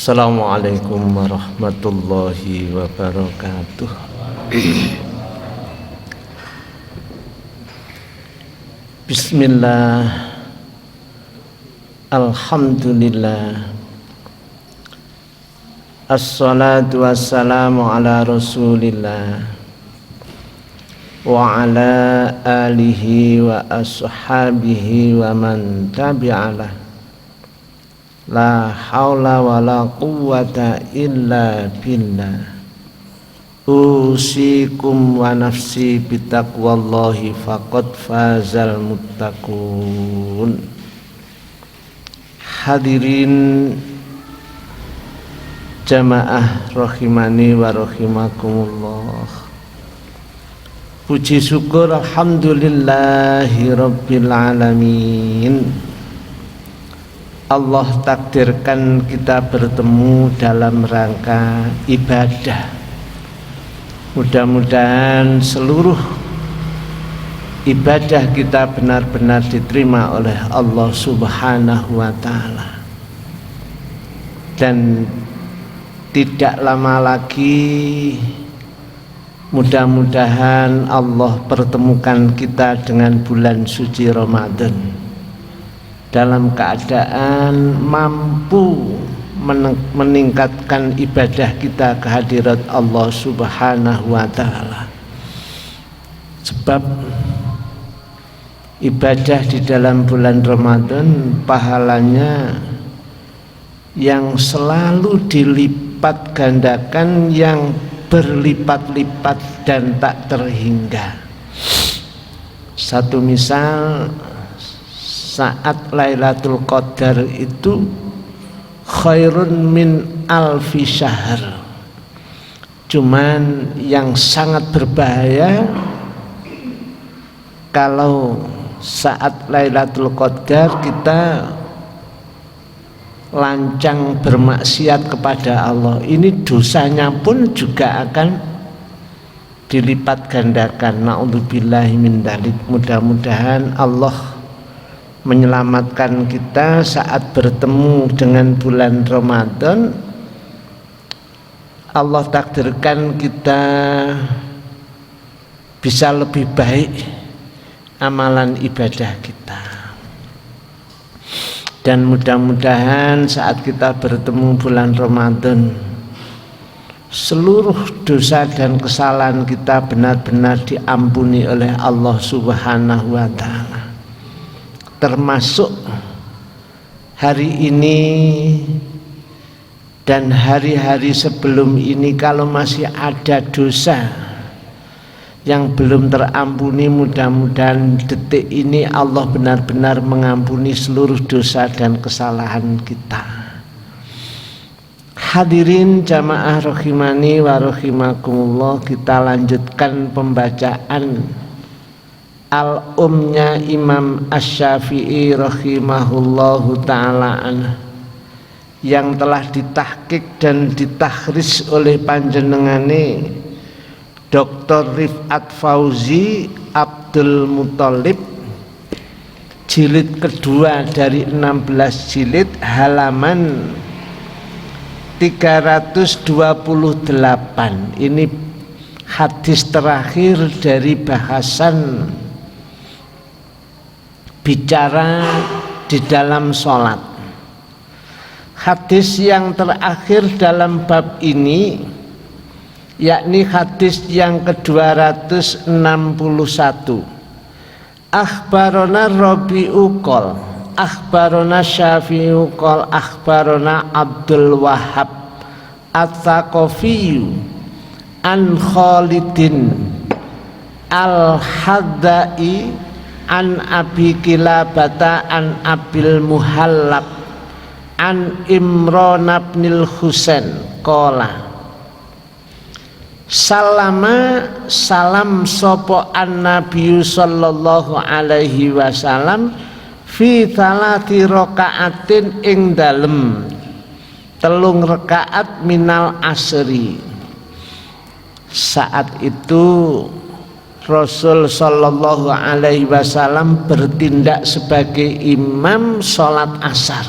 Assalamualaikum warahmatullahi wabarakatuh. Bismillah, alhamdulillah, assalatu wassalamu ala rasulillah wa ala alihi wa ashabihi wa man tabi'alah. La haula wa la quwwata illa billah. Usikum wa nafsi bitaqwallahi faqad fazal muttaqun. Hadirin jamaah rahimani wa rahimakumullah. Puji syukur alhamdulillahi rabbil alamin. Allah takdirkan kita bertemu dalam rangka ibadah. Mudah-mudahan seluruh ibadah kita benar-benar diterima oleh Allah Subhanahu wa ta'ala. Dan tidak lama lagi mudah-mudahan Allah pertemukan kita dengan bulan suci Ramadan dalam keadaan mampu meningkatkan ibadah kita kehadirat Allah Subhanahu wa ta'ala. Sebab ibadah di dalam bulan Ramadan pahalanya yang selalu dilipat gandakan, yang berlipat-lipat dan tak terhingga. Satu misal, saat Lailatul Qadar itu khairun min alfi syahr. Cuman yang sangat berbahaya kalau saat Lailatul Qadar kita lancang bermaksiat kepada Allah, ini dosanya pun juga akan dilipat gandakan. Na'udzubillahi min dzalik. Mudah-mudahan Allah menyelamatkan kita saat bertemu dengan bulan Ramadan. Allah takdirkan kita bisa lebih baik amalan ibadah kita, dan mudah-mudahan saat kita bertemu bulan Ramadan seluruh dosa dan kesalahan kita benar-benar diampuni oleh Allah Subhanahu wa ta'ala. Termasuk hari ini dan hari-hari sebelum ini, kalau masih ada dosa yang belum terampuni, mudah-mudahan detik ini Allah benar-benar mengampuni seluruh dosa dan kesalahan kita. Hadirin jamaah rahimani wa rahimakumullah, kita lanjutkan pembacaan Al-Umnya Imam Asy-Syafi'i rahimahullahu ta'ala yang telah ditahqiq dan ditakhris oleh panjenengane Dr. Rifat Fauzi Abdul Muthalib, jilid kedua dari 16 jilid, halaman 328. Ini hadis terakhir dari bahasan bicara di dalam sholat. Hadis yang terakhir dalam bab ini yakni hadis yang ke-261. Akhbarona Rabi'u qol, akhbarona Syafi'u qol, akhbarona Abdul Wahhab At-Tsaqafi an Khalidin Al-Haddai an Abi Kilabata an Abil Muhallab an Imran bin Husain qala salama salam sapa an-nabiy sallallahu alaihi wasallam fi thalati rakaatin ing dalem 3 rakaat minal asri. Saat itu Rasul sallallahu alaihi wasallam bertindak sebagai imam sholat asar.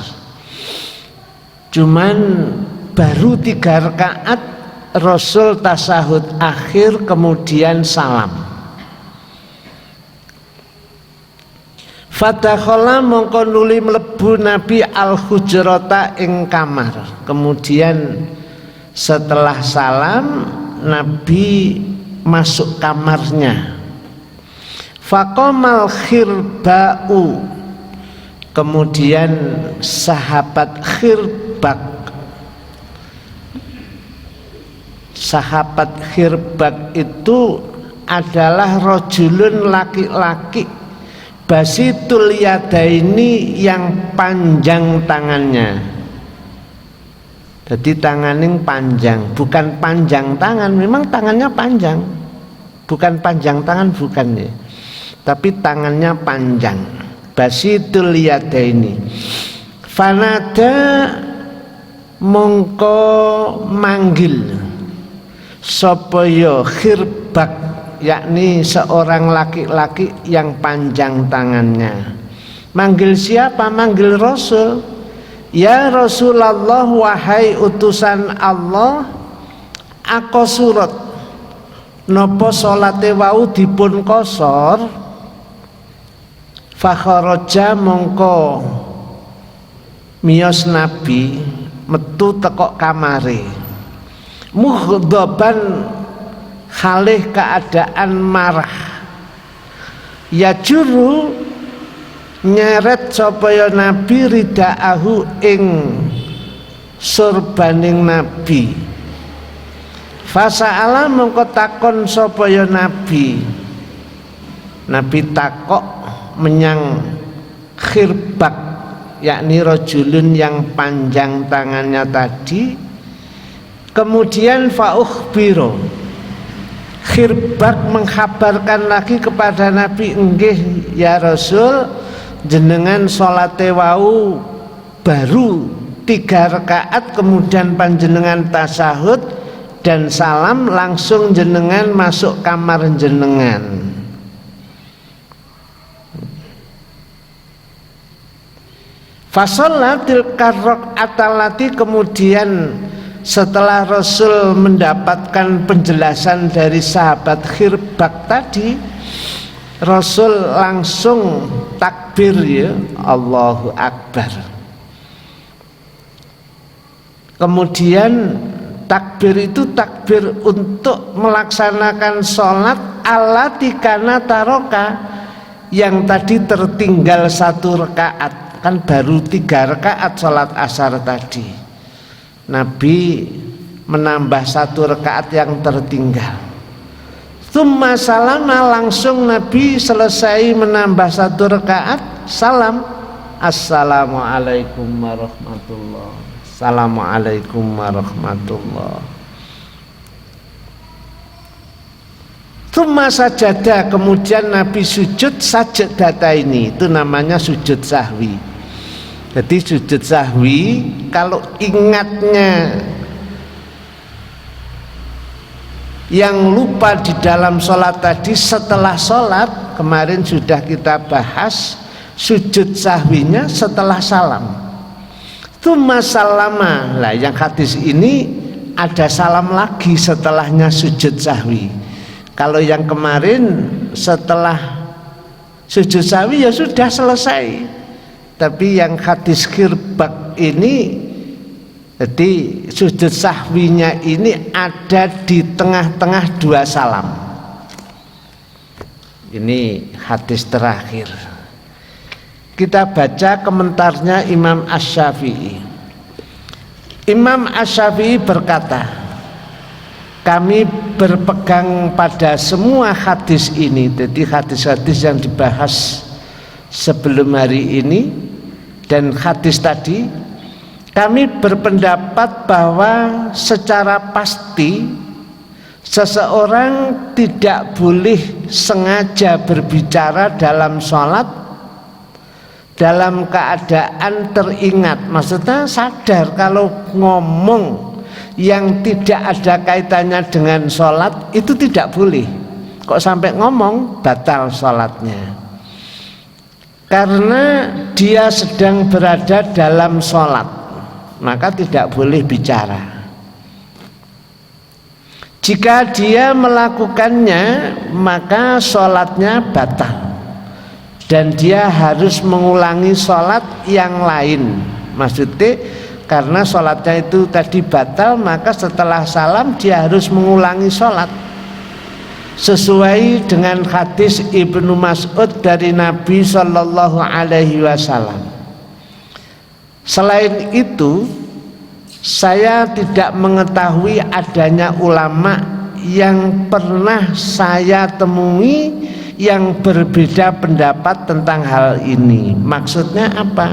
Cuman baru 3 rakaat Rasul tasahud akhir kemudian salam. Fadakhala mongko nuli mlebu Nabi al-hujrata ing kamar. Kemudian setelah salam Nabi masuk kamarnya. Faqamal khirba'u, kemudian sahabat khirbak itu adalah rojulun laki-laki basitul yadaini yang panjang tangannya. Jadi tangannya panjang, bukan panjang tangan, memang tangannya panjang, bukan panjang tangan, bukan ya, tapi tangannya panjang. Basitul yadaini. Fanada mongko manggil sopaya khirbak, yakni seorang laki-laki yang panjang tangannya. Manggil siapa? Manggil Rasul. Ya Rasulullah, wahai utusan Allah, aku surat nopo salate wau dipun kosor. Fakharaja mongko miyos Nabi metu teko kamare. Mughdaban halih keadaan marah. Ya juru nyeret supaya Nabi ridaahu ing surbaning Nabi. Fasa'ala mongko takon supaya Nabi takok menyang khirbak, yakni rojulun yang panjang tangannya tadi. Kemudian faukhbiro, khirbak mengkhabarkan lagi kepada Nabi, enggih ya Rasul, jenengan salate wau baru 3 rakaat kemudian panjenengan tasahud dan salam langsung jenengan masuk kamar jenengan. Fasolatil karrok atalati, kemudian setelah Rasul mendapatkan penjelasan dari sahabat khirbak tadi, Rasul langsung takbir, ya, Allahu Akbar. Kemudian takbir itu takbir untuk melaksanakan sholat allati kana taroka, yang tadi tertinggal 1 rakaat. Kan baru 3 rakaat sholat asar tadi, Nabi menambah 1 rakaat yang tertinggal. Tsumma salama, langsung Nabi selesai menambah 1 rakaat salam, assalamualaikum warahmatullah, assalamualaikum warahmatullah. Tsumma sajada, kemudian Nabi sujud sajadata, ini itu namanya sujud sahwi. Jadi sujud sahwi kalau ingatnya yang lupa di dalam sholat tadi, setelah sholat kemarin sudah kita bahas, sujud sahwinya setelah salam. Tsumma salama, lah yang hadis ini ada salam lagi setelahnya sujud sahwi. Kalau yang kemarin setelah sujud sahwi ya sudah selesai. Tapi yang hadis khirbak ini, jadi sujud sahwinya ini ada di tengah-tengah 2 salam. Ini hadis terakhir. Kita baca komentarnya Imam Asy-Syafi'i. Imam Asy-Syafi'i berkata, kami berpegang pada semua hadis ini, jadi hadis-hadis yang dibahas sebelum hari ini dan hadis tadi, kami berpendapat bahwa secara pasti seseorang tidak boleh sengaja berbicara dalam sholat dalam keadaan teringat. Maksudnya sadar kalau ngomong yang tidak ada kaitannya dengan sholat itu tidak boleh. Kok sampai ngomong, batal sholatnya. Karena dia sedang berada dalam sholat. maka tidak boleh bicara. Jika dia melakukannya maka sholatnya batal dan dia harus mengulangi sholat yang lain. Maksudnya karena sholatnya itu tadi batal, maka setelah salam dia harus mengulangi sholat sesuai dengan hadis Ibnu Mas'ud dari Nabi Shallallahu Alaihi Wasallam. Selain itu, saya tidak mengetahui adanya ulama yang pernah saya temui yang berbeda pendapat tentang hal ini. Maksudnya apa?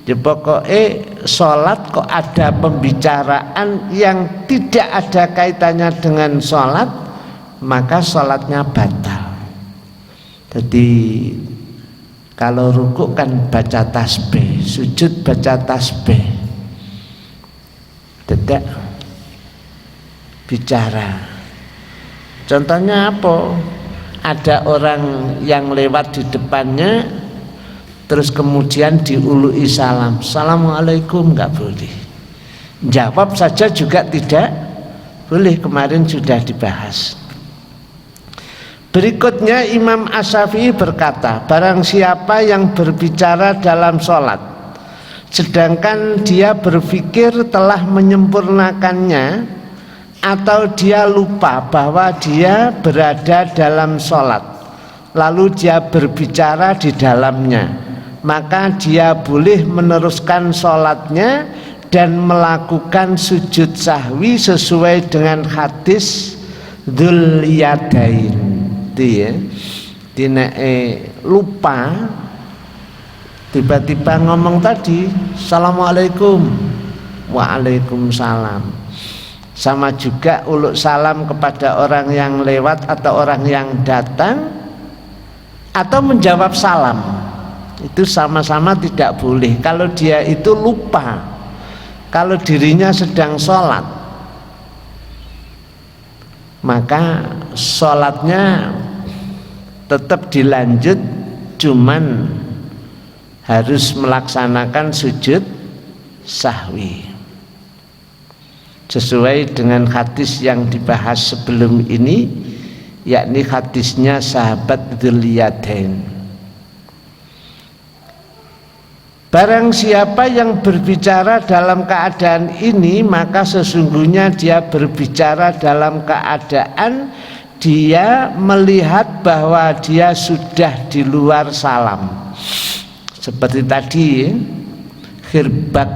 Ya pokoknya sholat kok ada pembicaraan yang tidak ada kaitannya dengan sholat, maka sholatnya batal. Jadi kalau rukuk kan baca tasbih, sujud baca tasbih, tidak bicara. Contohnya apa? Ada orang yang lewat di depannya, terus kemudian diului salam, assalamualaikum, nggak boleh. Jawab saja juga tidak boleh, kemarin sudah dibahas. Berikutnya Imam Asy-Syafi'i berkata, barang siapa yang berbicara dalam sholat sedangkan dia berpikir telah menyempurnakannya atau dia lupa bahwa dia berada dalam sholat lalu dia berbicara di dalamnya, maka dia boleh meneruskan sholatnya dan melakukan sujud sahwi sesuai dengan hadis Dzul Yadain. Dia lupa tiba-tiba ngomong tadi assalamualaikum, waalaikumsalam, sama juga uluk salam kepada orang yang lewat atau orang yang datang atau menjawab salam, itu sama-sama tidak boleh kalau dia itu lupa kalau dirinya sedang sholat, maka sholatnya tetap dilanjut, cuman harus melaksanakan sujud sahwi sesuai dengan hadis yang dibahas sebelum ini, yakni hadisnya sahabat Dzul Yadain. Barang siapa yang berbicara dalam keadaan ini, maka sesungguhnya dia berbicara dalam keadaan dia melihat bahwa dia sudah di luar salam. Seperti tadi Khirbak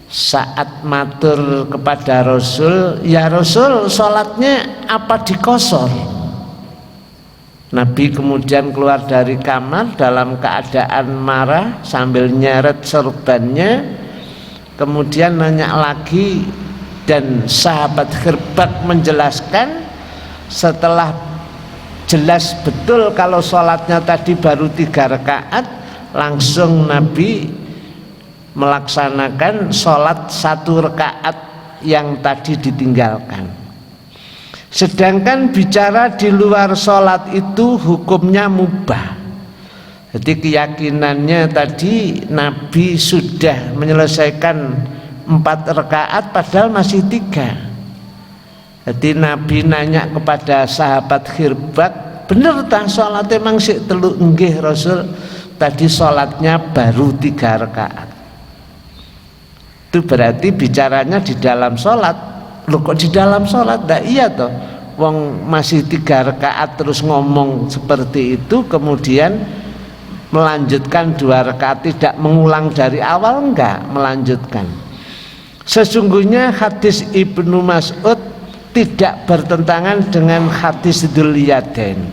saat matur kepada Rasul, ya Rasul, sholatnya apa dikosor? Nabi kemudian keluar dari kamar dalam keadaan marah sambil nyeret serbannya, kemudian nanya lagi, dan sahabat Khirbak menjelaskan setelah jelas betul kalau sholatnya tadi baru 3 rakaat, langsung Nabi melaksanakan sholat 1 rakaat yang tadi ditinggalkan. Sedangkan bicara di luar sholat itu hukumnya mubah. Jadi keyakinannya tadi Nabi sudah menyelesaikan 4 rakaat padahal masih 3. Jadi Nabi nanya kepada sahabat Khirbak, bener tak sholat emang sik 3? Nggih Rasul, tadi sholatnya baru 3 rakaat. Itu berarti bicaranya di dalam sholat. Loh kok di dalam sholat? Nah, iya toh, wong masih 3 rakaat terus ngomong seperti itu, kemudian melanjutkan 2 rakaat, tidak mengulang dari awal, enggak, melanjutkan. Sesungguhnya hadis Ibnu Mas'ud tidak bertentangan dengan hadis Dzul Yadain.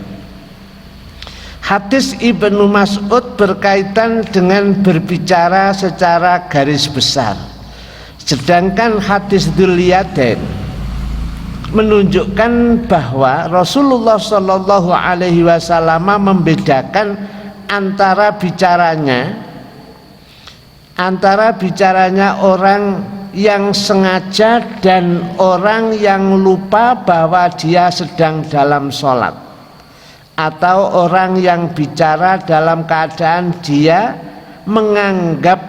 Hadis Ibnu Mas'ud berkaitan dengan berbicara secara garis besar, sedangkan hadis Dzul Yadain menunjukkan bahwa Rasulullah Shallallahu Alaihi Wasallam membedakan antara bicaranya orang yang sengaja dan orang yang lupa bahwa dia sedang dalam sholat, atau orang yang bicara dalam keadaan dia menganggap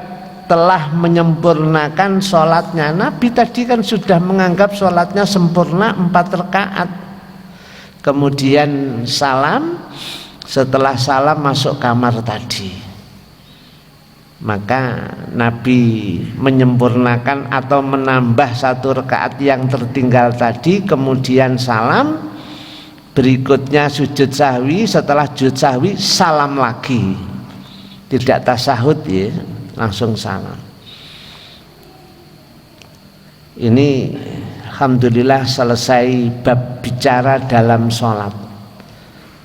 setelah menyempurnakan sholatnya. Nabi tadi kan sudah menganggap sholatnya sempurna 4 rakaat. Kemudian salam, setelah salam masuk kamar tadi. Maka Nabi menyempurnakan atau menambah 1 rakaat yang tertinggal tadi, kemudian salam, berikutnya sujud sahwi, setelah sujud sahwi salam lagi, tidak tasahud ya, langsung salam. Ini alhamdulillah selesai bab bicara dalam sholat.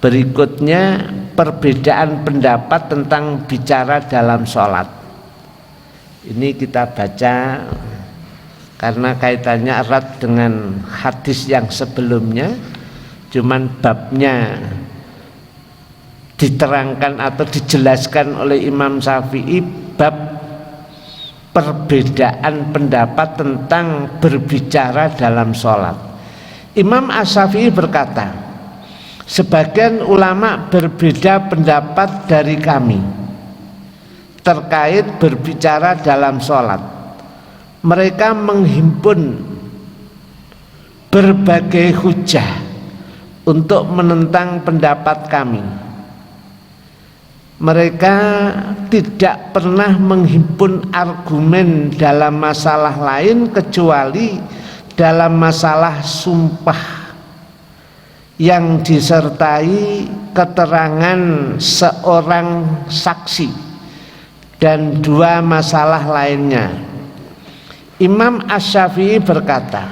Berikutnya perbedaan pendapat tentang bicara dalam sholat. Ini kita baca karena kaitannya erat dengan hadis yang sebelumnya, cuman babnya diterangkan atau dijelaskan oleh Imam Syafi'i, bab perbedaan pendapat tentang berbicara dalam sholat. Imam Asy-Syafi'i berkata, sebagian ulama berbeda pendapat dari kami terkait berbicara dalam sholat. Mereka menghimpun berbagai hujah untuk menentang pendapat kami. Mereka tidak pernah menghimpun argumen dalam masalah lain kecuali dalam masalah sumpah yang disertai keterangan seorang saksi dan 2 masalah lainnya. Imam Asy-Syafi'i berkata,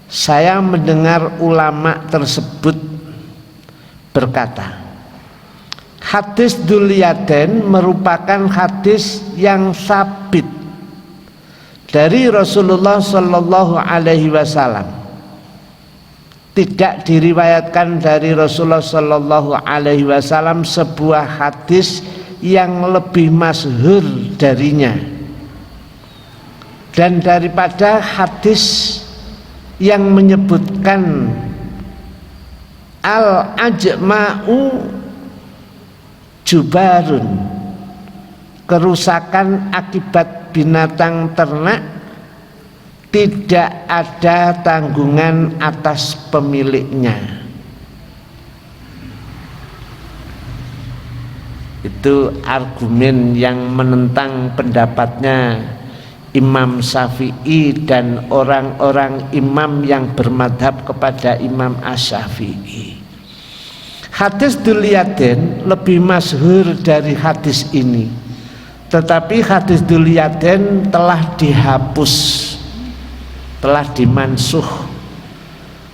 saya mendengar ulama tersebut berkata, hadis Dzul Yadain merupakan hadis yang sabit dari Rasulullah Shallallahu Alaihi Wasallam. Tidak diriwayatkan dari Rasulullah Shallallahu Alaihi Wasallam sebuah hadis yang lebih masyhur darinya. Dan daripada hadis yang menyebutkan al-ajma'u jubarun, kerusakan akibat binatang ternak, tidak ada tanggungan atas pemiliknya. Itu argumen yang menentang pendapatnya Imam Syafi'i dan orang-orang imam yang bermadhab kepada Imam Asy-Syafi'i. Hadis Dzul Yadain lebih masyhur dari hadis ini, tetapi hadis Dzul Yadain telah dihapus, telah dimansuh,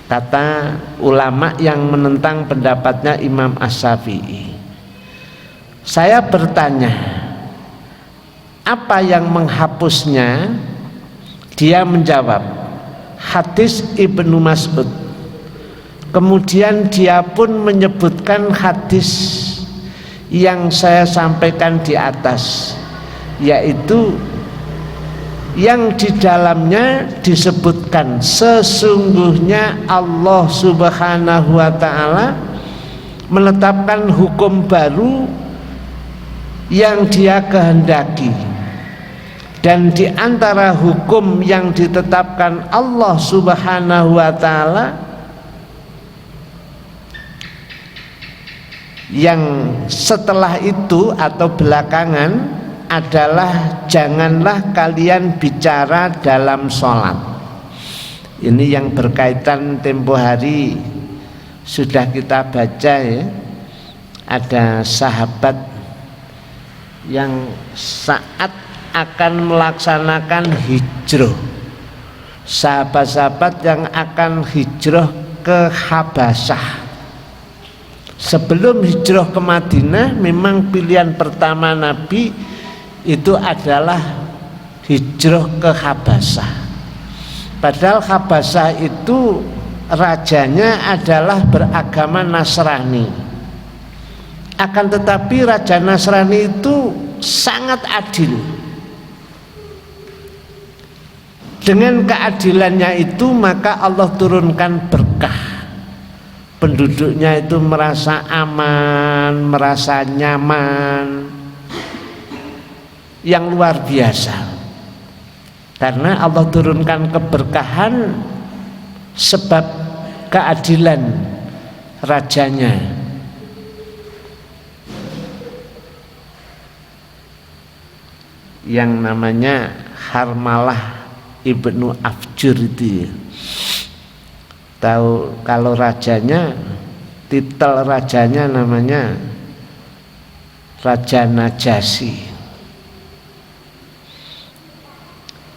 kata ulama yang menentang pendapatnya Imam Asy-Syafi'i. Saya bertanya, apa yang menghapusnya? Dia menjawab, hadis Ibnu Mas'ud. Kemudian dia pun menyebutkan hadis yang saya sampaikan di atas, yaitu yang di dalamnya disebutkan sesungguhnya Allah Subhanahu wa ta'ala menetapkan hukum baru yang Dia kehendaki, dan di antara hukum yang ditetapkan Allah Subhanahu wa ta'ala yang setelah itu atau belakangan adalah janganlah kalian bicara dalam sholat. Ini yang berkaitan tempo hari sudah kita baca ya. Ada sahabat yang saat akan melaksanakan hijrah, sahabat-sahabat yang akan hijrah ke Habasyah. Sebelum hijrah ke Madinah, memang pilihan pertama Nabi itu adalah hijrah ke Habasyah. Padahal Habasyah itu rajanya adalah beragama Nasrani. Akan tetapi raja Nasrani itu sangat adil. Dengan keadilannya itu maka Allah turunkan berkah. Penduduknya itu merasa aman, merasa nyaman. yang luar biasa, karena Allah turunkan keberkahan sebab keadilan rajanya. Yang namanya Harmalah ibnu Afjur itu ya. Tahu kalau rajanya, titel rajanya namanya Raja Najasyi.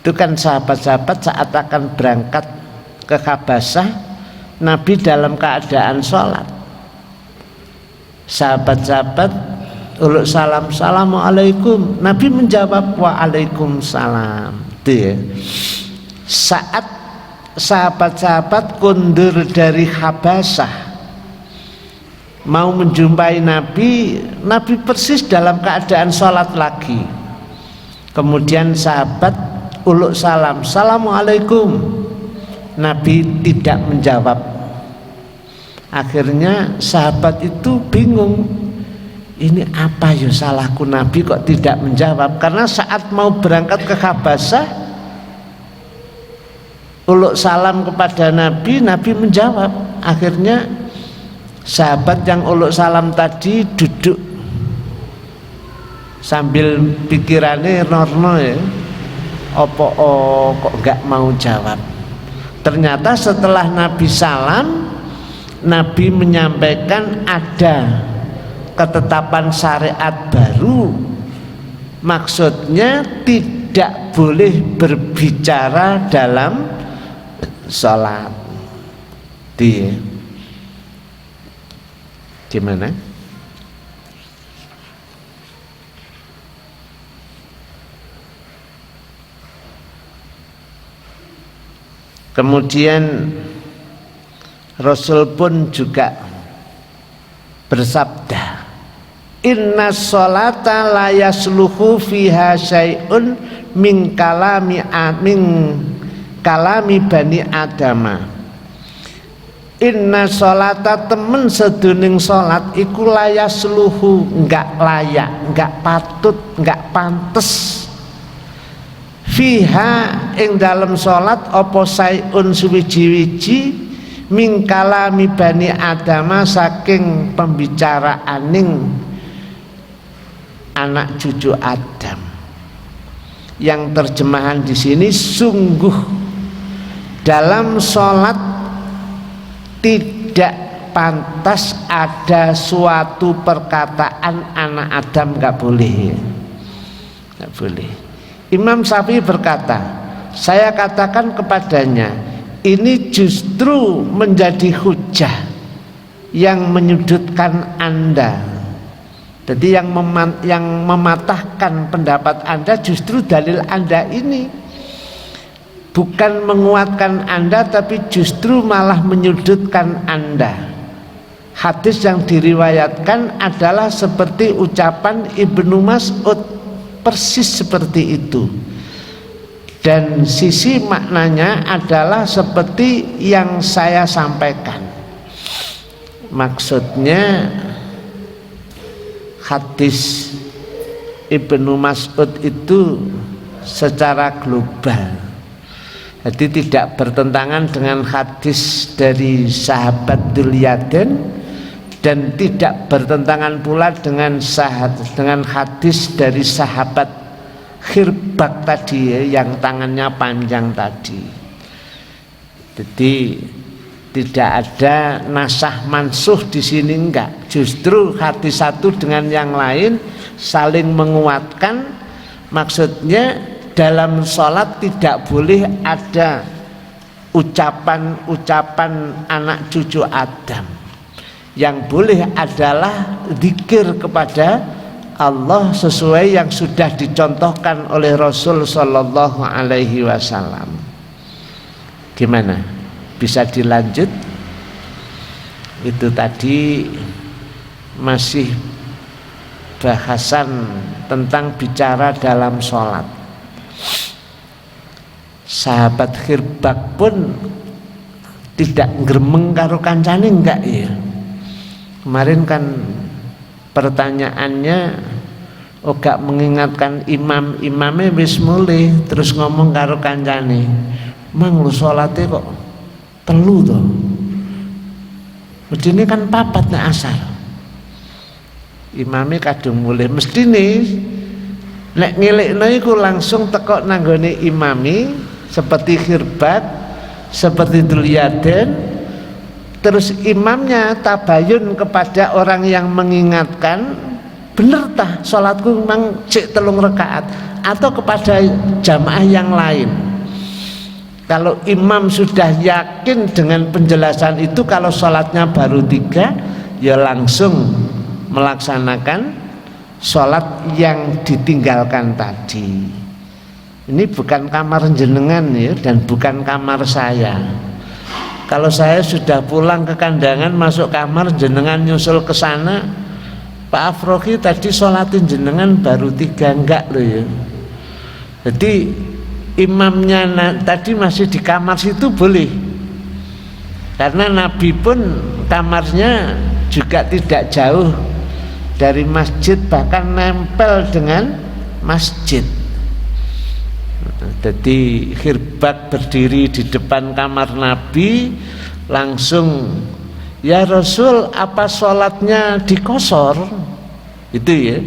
Itu kan sahabat-sahabat saat akan berangkat ke Habasyah, Nabi dalam keadaan sholat. Sahabat-sahabat uluk salam, assalamualaikum. Nabi menjawab waalaikumsalam. Itu ya. Saat sahabat-sahabat kundur dari Habasyah mau menjumpai Nabi, Nabi persis dalam keadaan sholat lagi. Kemudian sahabat uluk salam, assalamualaikum. Nabi tidak menjawab. Akhirnya sahabat itu bingung, ini apa ya salahku, Nabi kok tidak menjawab. Karena saat mau berangkat ke Habasyah, uluk salam kepada Nabi, Nabi menjawab. Akhirnya sahabat yang uluk salam tadi duduk sambil pikirannya norno ya, kok nggak mau jawab. Ternyata setelah Nabi salam, Nabi menyampaikan ada ketetapan syariat baru, maksudnya tidak boleh berbicara dalam sholat. Gimana? Kemudian Rasul pun juga bersabda, inna sholata la yasluhu fiha syai'un min kalami bani adama. Inna sholata temen seduning sholat iku la yasluhu, enggak layak, enggak patut, enggak pantes. Fiha ing dalam sholat apa syai'un suwiji-wiji min kalami bani adama, saking pembicaraaning anak cucu Adam. Yang terjemahan di sini, sungguh dalam sholat tidak pantas ada suatu perkataan anak Adam, nggak boleh, nggak boleh. Imam Syafi'i berkata, saya katakan kepadanya, ini justru menjadi hujah yang menyudutkan Anda. Jadi yang mematahkan pendapat Anda justru dalil Anda ini, bukan menguatkan Anda, tapi justru malah menyudutkan Anda. Hadis yang diriwayatkan adalah seperti ucapan Ibnu Mas'ud, persis seperti itu. Dan sisi maknanya adalah seperti yang saya sampaikan. Maksudnya hadis Ibnu Mas'ud itu secara global, jadi tidak bertentangan dengan hadis dari sahabat Dzulyaden, dan tidak bertentangan pula dengan hadis dari sahabat Khirbak tadi ya, yang tangannya panjang tadi. Jadi tidak ada nasah mansuh di sini, enggak. Justru hadis satu dengan yang lain saling menguatkan. Maksudnya dalam sholat tidak boleh ada ucapan-ucapan anak cucu Adam. Yang boleh adalah zikir kepada Allah sesuai yang sudah dicontohkan oleh Rasul Sallallahu Alaihi Wasallam. Gimana? Bisa dilanjut? Itu tadi masih bahasan tentang bicara dalam sholat. Sahabat Khirbak pun tidak ngremeng karo kancane, enggak ya? Kemarin kan pertanyaannya gak mengingatkan imamnya wis mulih terus ngomong karo kancane, "Mang lu salate kok telu to. Medine kan papat nek asar." Imamnya kadung mulih mestine nek ngelikno iku langsung teko nanggone imami seperti khirbat, seperti Dzulyaden, terus imamnya tabayun kepada orang yang mengingatkan, bener tah sholatku memang cek 3 rakaat, atau kepada jamaah yang lain. Kalau imam sudah yakin dengan penjelasan itu kalau sholatnya baru 3, ya langsung melaksanakan sholat yang ditinggalkan tadi. Ini bukan kamar jenengan ya, dan bukan kamar saya. Kalau saya sudah pulang ke kandangan masuk kamar, jenengan nyusul ke sana, "Pak Afroki tadi sholatin jenengan baru 3, enggak loh ya." Jadi imamnya tadi masih di kamar situ boleh, karena Nabi pun kamarnya juga tidak jauh dari masjid, bahkan nempel dengan masjid. Jadi khirbat berdiri di depan kamar Nabi, langsung, "Ya Rasul, apa sholatnya dikosor?" Itu ya,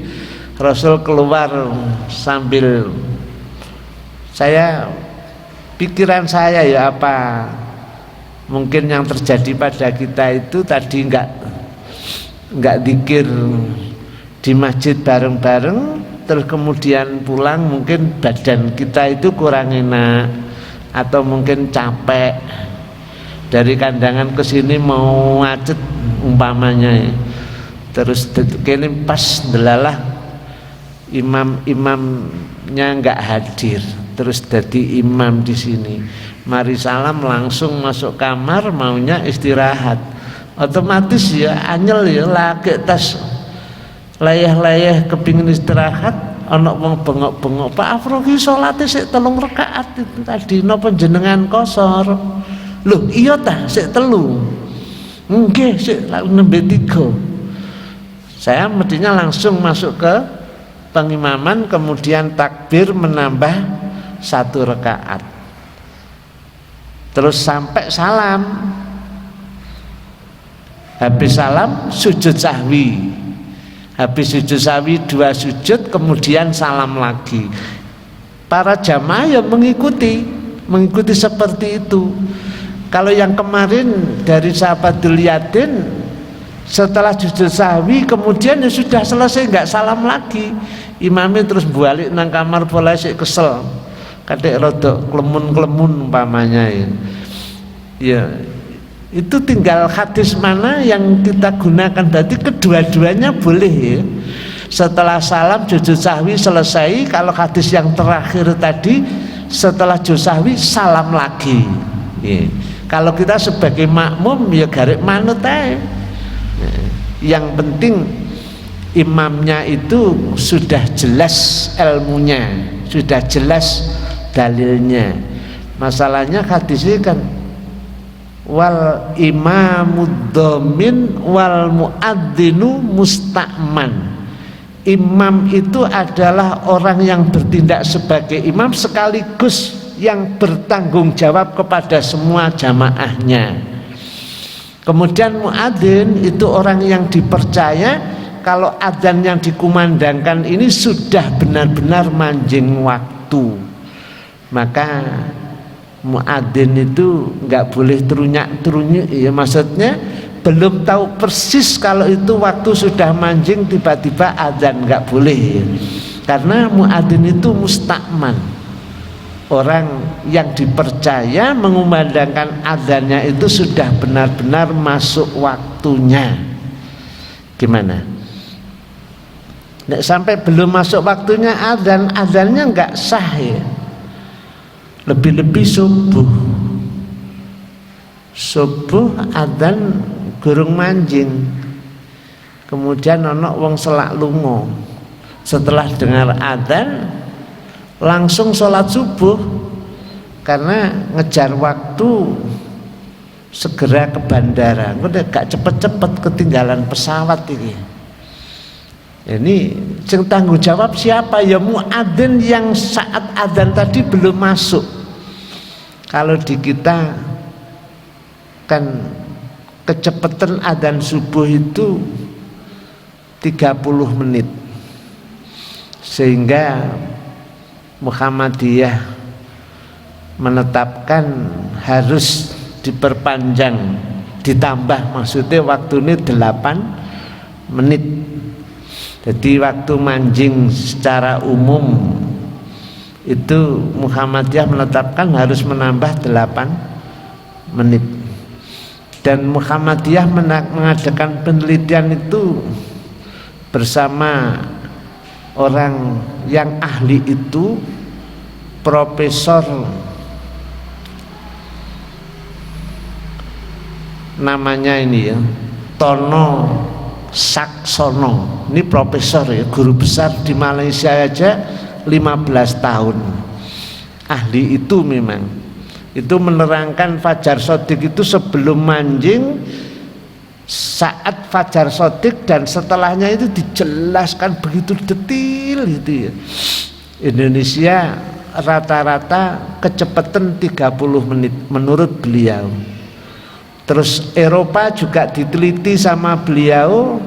Rasul keluar sambil, pikiran saya ya, apa mungkin yang terjadi pada kita itu tadi enggak zikir di masjid bareng-bareng, terus kemudian pulang mungkin badan kita itu kurang enak, atau mungkin capek dari kandangan ke sini mau ngacet umpamanya, terus kene pas delalah imamnya enggak hadir, terus jadi imam di sini, mari salam langsung masuk kamar maunya istirahat, otomatis ya anyel ya, lagi tas layah-layah kepingin istirahat, ana wong bengok-bengok, "Pak Afroki salate sik 3 rakaat itu tadi napa jenengan kosor?" "Loh iya ta, sik 3." "Nggih, sik nembe 3." Saya mestinya langsung masuk ke pengimaman, kemudian takbir menambah 1 rakaat, terus sampai salam. Habis salam sujud sahwi, habis sujud sahwi 2 sujud, kemudian salam lagi. Para jamaah ya mengikuti seperti itu. Kalau yang kemarin dari sahabat Dzulyaden, setelah sujud sahwi kemudian ya sudah selesai, nggak salam lagi, imamnya terus balik nang kamar, boleh sik kesel, kadek rodok klemun-klemun umpamanya ya. Itu tinggal hadis mana yang kita gunakan. Berarti kedua-duanya boleh ya. Setelah salam sujud sahwi selesai, kalau hadis yang terakhir tadi setelah sujud sahwi salam lagi ya. Kalau kita sebagai makmum ya garek manut aja. Yang penting imamnya itu sudah jelas ilmunya, sudah jelas dalilnya. Masalahnya hadisnya kan wal imamud dhamin wal muadzinu musta'man. Imam itu adalah orang yang bertindak sebagai imam sekaligus yang bertanggung jawab kepada semua jamaahnya. Kemudian muadzin itu orang yang dipercaya kalau adzan yang dikumandangkan ini sudah benar-benar manjing waktu. Maka muadzin itu nggak boleh terunyak-terunyuk ya, maksudnya belum tahu persis kalau itu waktu sudah manjing tiba-tiba adzan, nggak boleh, karena muadzin itu musta'man, orang yang dipercaya mengumandangkan adzannya itu sudah benar-benar masuk waktunya. Gimana? Nek sampai belum masuk waktunya adzannya nggak sah ya. Lebih-lebih subuh adzan gurung manjing, kemudian ono wong selak lungo, setelah dengar adzan langsung sholat subuh karena ngejar waktu segera ke bandara. Udah gak cepet-cepet ketinggalan pesawat ini. Ini yang tanggung jawab siapa? Ya muadzin yang saat adzan tadi belum masuk. Kalau di kita kan kecepatan adzan subuh itu 30 menit, sehingga Muhammadiyah menetapkan harus diperpanjang, ditambah, maksudnya waktu ini 8 menit. Jadi waktu manjing secara umum itu Muhammadiyah menetapkan harus menambah 8 menit. Dan Muhammadiyah mengadakan penelitian itu bersama orang yang ahli itu, Profesor namanya ini ya, Tono Saksono. Ini profesor ya, guru besar di Malaysia aja 15 tahun. Ahli itu memang. Itu menerangkan Fajar Shodiq itu sebelum manjing, saat Fajar Shodiq, dan setelahnya itu dijelaskan begitu detail gitu ya. Indonesia rata-rata kecepatan 30 menit menurut beliau. Terus Eropa juga diteliti sama beliau,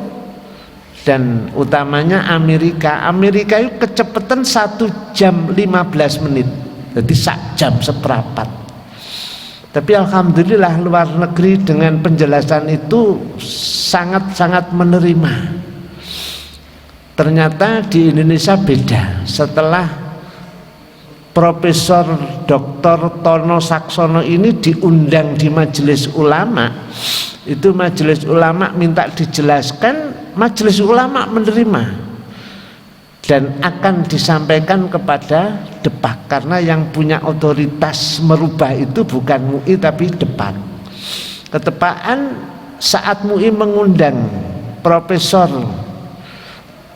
dan utamanya Amerika. Amerika itu kecepatan 1 jam 15 menit, jadi 1 jam seperempat. Tapi alhamdulillah luar negeri dengan penjelasan itu sangat-sangat menerima. Ternyata di Indonesia beda. Setelah Profesor Dr. Tono Saksono ini diundang di majelis ulama, itu majelis ulama minta dijelaskan, majelis ulama menerima dan akan disampaikan kepada Depak, karena yang punya otoritas merubah itu bukan MUI tapi Depak. Ketepaan saat MUI mengundang Profesor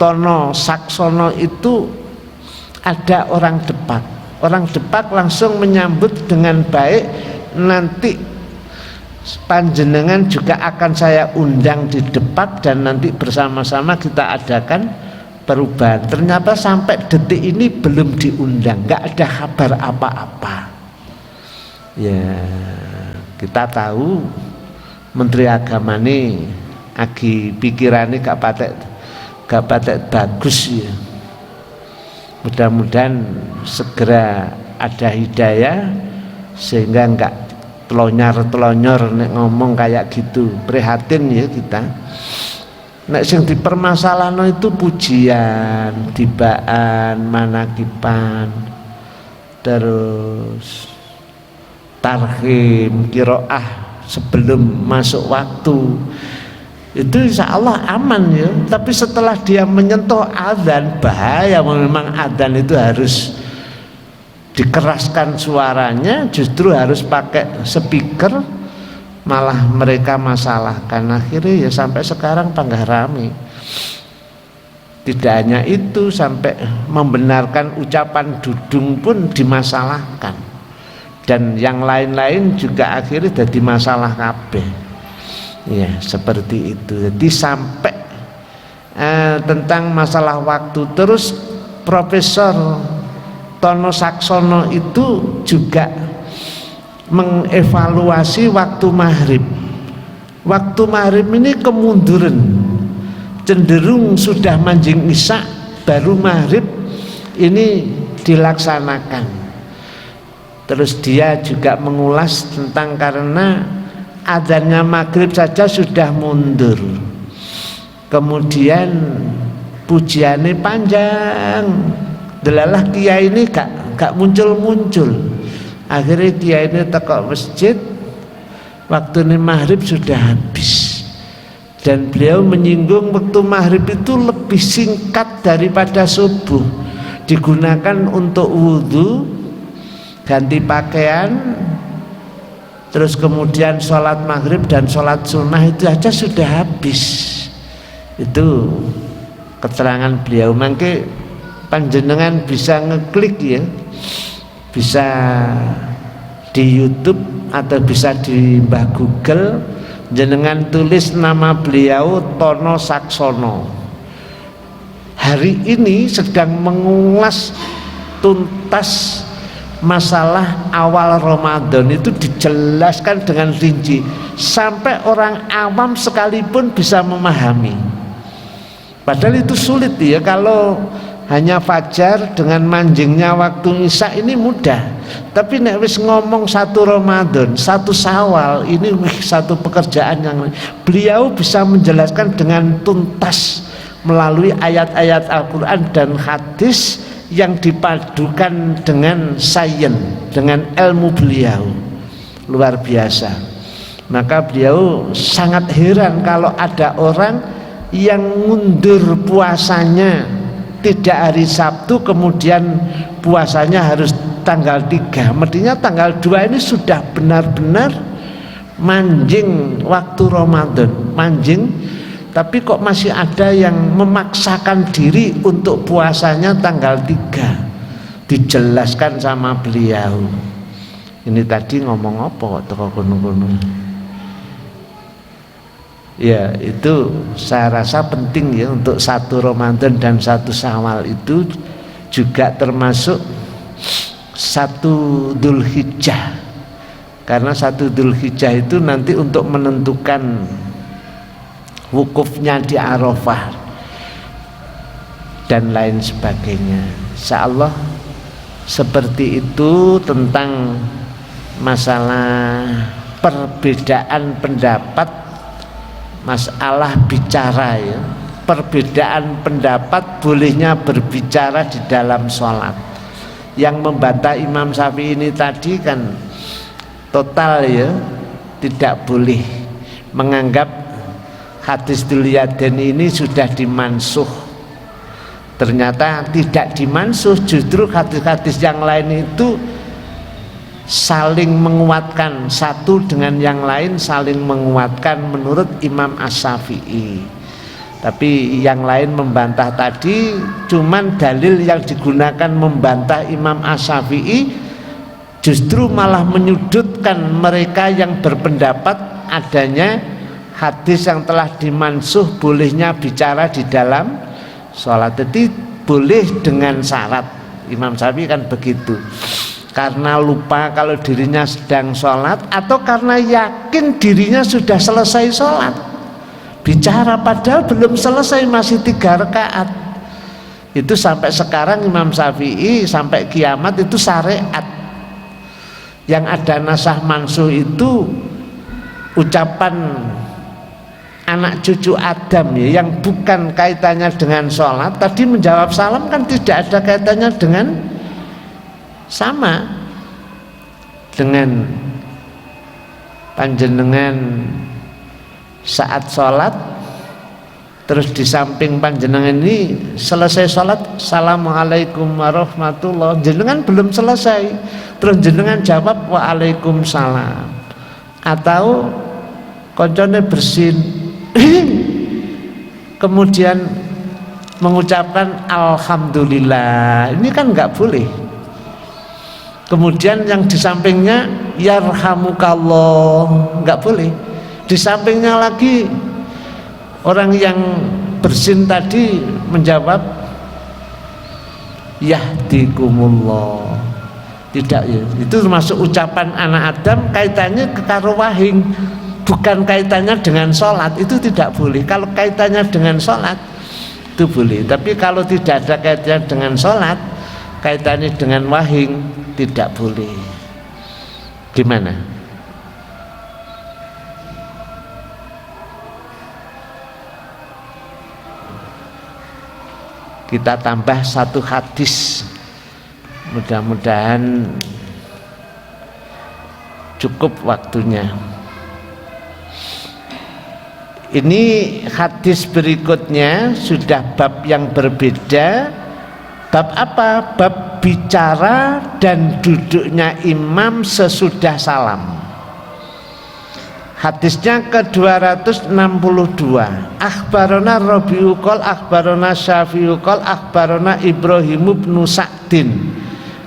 Tono Saksono itu ada orang Depak. Orang Depak langsung menyambut dengan baik, nanti panjenengan juga akan saya undang di Depak dan nanti bersama-sama kita adakan perubahan. Ternyata sampai detik ini belum diundang, nggak ada kabar apa-apa. Ya, kita tahu Menteri Agama ini agi pikirannya gak patek bagus ya. Mudah-mudahan segera ada hidayah sehingga enggak telonyor nek ngomong kayak gitu. Prihatin ya kita. Nek sing dipermasalahno itu pujian, tibaan, manakipan, terus tarhim, qiraah sebelum masuk waktu. Itu insya Allah aman ya, tapi setelah dia menyentuh adzan bahaya. Memang adzan itu harus dikeraskan suaranya, justru harus pakai speaker, malah mereka masalahkan. Akhirnya ya sampai sekarang panggah rame. Tidak hanya itu, sampai membenarkan ucapan dudung pun dimasalahkan, dan yang lain-lain juga akhirnya jadi masalah kabeh. Ya seperti itu. Jadi sampai tentang masalah waktu. Terus Profesor Tono Saksono itu juga mengevaluasi waktu maghrib. Waktu maghrib ini kemunduran, cenderung sudah manjing isya baru maghrib ini dilaksanakan. Terus dia juga mengulas tentang karena adzannya maghrib saja sudah mundur, kemudian pujiannya panjang, delalah kiai ini gak muncul. Akhirnya kiai ini tekok masjid, waktu ini maghrib sudah habis, dan beliau menyinggung waktu maghrib itu lebih singkat daripada subuh, digunakan untuk wudhu, ganti pakaian, terus kemudian sholat maghrib dan sholat sunnah itu aja sudah habis. Itu keterangan beliau. Mangke panjenengan bisa ngeklik ya, bisa di YouTube atau bisa di Mbah Google, jenengan tulis nama beliau Tono Saksono. hari ini sedang mengulas tuntas masalah awal Ramadan, itu dijelaskan dengan rinci sampai orang awam sekalipun bisa memahami. Padahal itu sulit ya, kalau hanya fajar dengan manjingnya waktu isya ini mudah, tapi nek wis ngomong satu Ramadan, satu Syawal, ini satu pekerjaan yang beliau bisa menjelaskan dengan tuntas melalui ayat-ayat Al-Quran dan hadis yang dipadukan dengan sains, dengan ilmu beliau, luar biasa. Maka beliau sangat heran kalau ada orang yang mundur puasanya tidak hari Sabtu kemudian puasanya harus tanggal 3. Mestinya tanggal 2 ini sudah benar-benar manjing waktu Ramadan, manjing, tapi kok masih ada yang memaksakan diri untuk puasanya tanggal 3. Dijelaskan sama beliau. Ini tadi ngomong apa kok toko kono-kono? Ya, itu saya rasa penting ya, untuk satu Ramadan dan satu Syawal itu juga termasuk satu Dzulhijjah. Karena satu Dzulhijjah itu nanti untuk menentukan wukufnya di Arafah dan lain sebagainya. Insyaallah seperti itu tentang masalah perbedaan pendapat, masalah bicara ya, perbedaan pendapat bolehnya berbicara di dalam sholat. Yang membantah Imam Syafi'i ini tadi kan total ya, tidak boleh menganggap hadis Dzul-Yadain ini sudah dimansuh. Ternyata tidak dimansuh, justru hadis-hadis yang lain itu saling menguatkan, satu dengan yang lain saling menguatkan menurut Imam Asy-Syafi'i. Tapi yang lain membantah tadi, cuman dalil yang digunakan membantah Imam Asy-Syafi'i justru malah menyudutkan mereka yang berpendapat adanya hadis yang telah dimansuh bolehnya bicara di dalam sholat. Jadi boleh dengan syarat. Imam Syafi'i kan begitu, karena lupa kalau dirinya sedang sholat, atau karena yakin dirinya sudah selesai sholat, bicara padahal belum selesai, masih 3 rakaat. Itu sampai sekarang Imam Syafi'i sampai kiamat itu syariat. Yang ada nasah mansuh itu ucapan anak cucu Adam ya, yang bukan kaitannya dengan sholat. Tadi menjawab salam kan tidak ada kaitannya dengan, sama dengan panjenengan saat sholat, terus di samping panjenengan ini selesai sholat, assalamualaikum warahmatullah, jenengan belum selesai, terus jenengan jawab waalaikumsalam, atau koncone bersin kemudian mengucapkan alhamdulillah, ini kan nggak boleh. Kemudian yang di sampingnya yarhamukallah, nggak boleh. Di sampingnya lagi orang yang bersin tadi menjawab yahdikumullah, tidak ya, itu termasuk ucapan anak Adam, kaitannya ke karo wahing, bukan kaitannya dengan sholat, itu tidak boleh. Kalau kaitannya dengan sholat itu boleh, tapi kalau tidak ada kaitannya dengan sholat, kaitannya dengan wahing, tidak boleh. Gimana? Kita tambah satu hadis, mudah-mudahan cukup waktunya. Ini hadis berikutnya sudah bab yang berbeda. Bab apa? Bab bicara dan duduknya imam sesudah salam. Hadisnya ke-262. Akhbarona Rabi'u qol akhbarona Syafi'u qol akhbarona Ibrahim bin Sa'din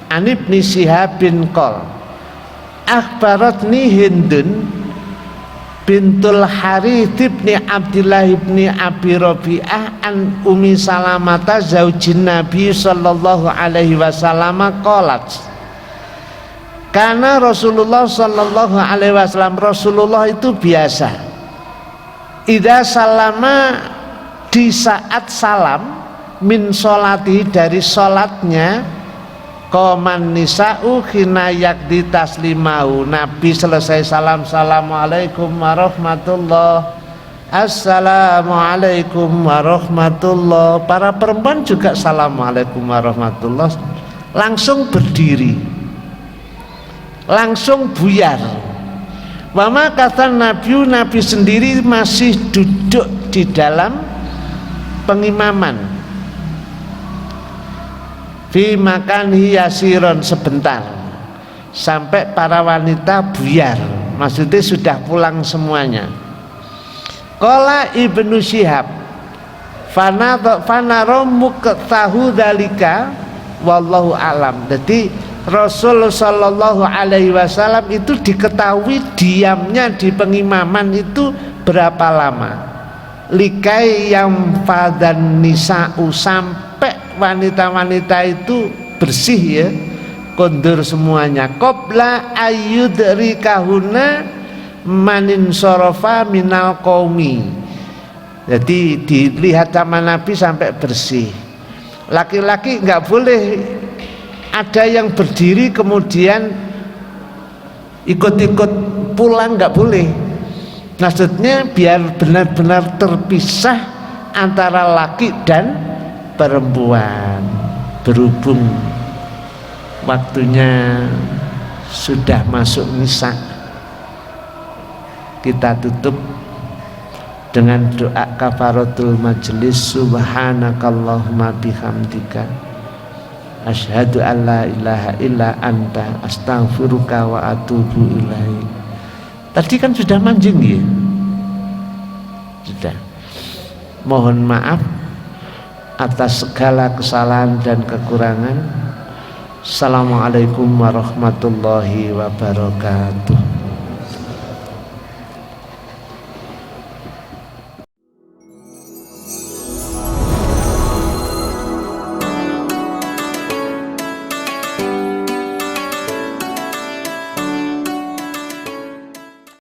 an Ibnu Syihab bin qol akhbaratni Hindun bintul Harith ibni Abdillah ibni Abi Rabi'ah an Umi Salamata zaujin Nabi sallallahu alaihi wasallam qalat karena Rasulullah sallallahu alaihi wasallam, Rasulullah itu biasa idza salama, di saat salam, min sholati, dari sholatnya, qoman nisa'u khina yakdi taslimau, Nabi selesai salam, assalamualaikum warahmatullah, assalamualaikum warahmatullah, para perempuan juga assalamualaikum warahmatullah, langsung berdiri, langsung buyar. Wama kata Nabi sendiri masih duduk di dalam pengimaman, fi makan yasiron, sebentar, sampai para wanita buyar, maksudnya sudah pulang semuanya. Qala Ibnu Syihab fanaro muqtahu dalika wallahu alam. Jadi Rasul sallallahu alaihi wasallam itu diketahui diamnya di pengimaman itu berapa lama, likai yang fadan nisa'u, sampai wanita-wanita itu bersih ya, kondur semuanya, qabla ayyudrikahuna manin sorofa minal qaumi. Jadi dilihat sama Nabi sampai bersih. Laki-laki nggak boleh ada yang berdiri kemudian ikut-ikut pulang, nggak boleh. Maksudnya biar benar-benar terpisah antara laki dan perempuan. Berhubung waktunya sudah masuk misa, kita tutup dengan doa kafaratul majlis, subhanakallahumma bihamdika asyhadu an la ilaha illa anta astaghfiruka wa atubu ilaik. Tadi kan sudah manjing ya, sudah. Mohon maaf atas segala kesalahan dan kekurangan. Assalamualaikum warahmatullahi wabarakatuh.